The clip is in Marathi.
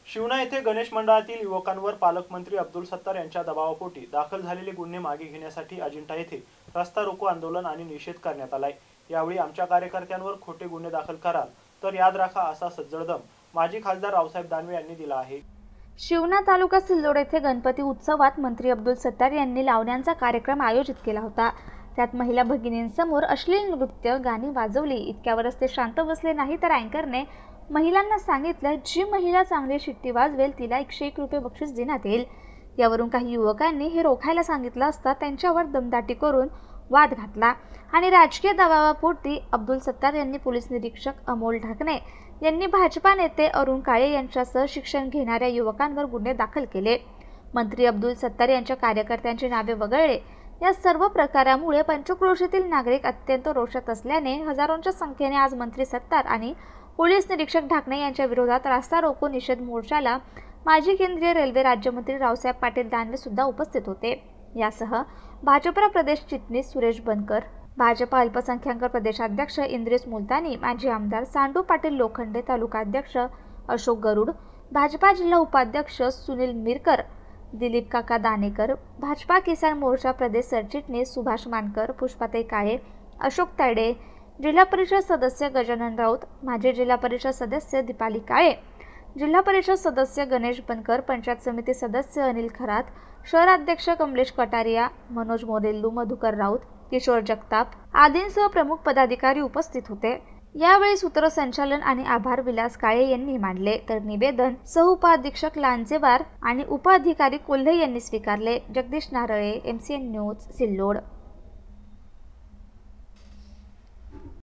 शिवना येथे गणेश मंडळातील युवकांवर पालकमंत्री अब्दुल सत्तार यांच्या दबावापोटी दाखल झालेले गुन्हे मागे घेण्यासाठी अजिंठा येथे रस्ता रोको आंदोलन आणि निषेध करण्यात आलाय। यावेळी आमच्या कार्यकर्त्यांवर खोटे गुन्हे दाखल कराल तर याद राखा असा सज्जड दम माजी खासदार रावसाहेब दानवे यांनी दिला आहे। शिवना तालुका सिल्लोड येथे गणपती उत्सवात मंत्री अब्दुल सत्तार यांनी लावण्यांचा कार्यक्रम आयोजित केला होता। त्यात महिला भगिनींसमोर अश्लील नृत्य गाणी वाजवली। इतक्यावरच ते शांत बसले नाही तर अँकरने महिलांना सांगितलं, जी महिला चांगली शिट्टी वाजवेल तिला 101 रुपये बक्षीस देण्यात येईल। यावरून काही युवकांनी हे रोखायला सांगितलं असता त्यांच्यावर दमदाटी करून वाद घातला आणि राजकीय दबावापोटी अब्दुल सत्तार यांनी पोलीस निरीक्षक अमोल ढाकणे यांनी भाजपा नेते अरुण काळे यांच्यासह शिक्षण घेणाऱ्या युवकांवर गुन्हे दाखल केले। मंत्री अब्दुल सत्तार यांच्या कार्यकर्त्यांची नावे वगळले। या सर्व प्रकारामुळे पंचक्रोशीतील नागरिक अत्यंत रोषात असल्याने हजारोंच्या संख्येने आज मंत्री सत्तार आणि पोलीस निरीक्षक ढाकणे यांच्या विरोधात रास्ता रोको निषेध मोर्चाला माजी केंद्रीय रेल्वे राज्यमंत्री रावसाहेब पाटील दानवे सुद्धा उपस्थित होते। यासह भाजपा प्रदेश चिटणीस सुरेश बनकर, भाजपा अल्पसंख्याक प्रदेशाध्यक्ष इंद्रिस मुलतानी, माजी आमदार सांडू पाटील लोखंडे, तालुका अध्यक्ष अशोक गरुड, भाजपा जिल्हा उपाध्यक्ष सुनील मिरकर, दिलीप काका दानेकर, भाजपा किसान मोर्चा प्रदेश सरचिटणीस सुभाष मानकर, पुष्पाताई काळे, अशोक तायडे, जिल्हा परिषद सदस्य गजानन राऊत, माजी जिल्हा परिषद सदस्य दीपाली काळे, जिल्हा परिषद सदस्य गणेश बनकर, पंचायत समिती सदस्य अनिल खरात, शहराध्यक्ष कमलेश कटारिया, मनोज मोरेल्लू, मधुकर राऊत, किशोर जगताप आदींसह प्रमुख पदाधिकारी उपस्थित होते। यावेळी सूत्रसंचालन आणि आभार विलास काळे यांनी मांडले, तर निवेदन सहउपाधीक्षक लांजेवार आणि उपअधिकारी कोल्हे यांनी स्वीकारले। जगदीश नारळे, MCN न्यूज, सिल्लोड।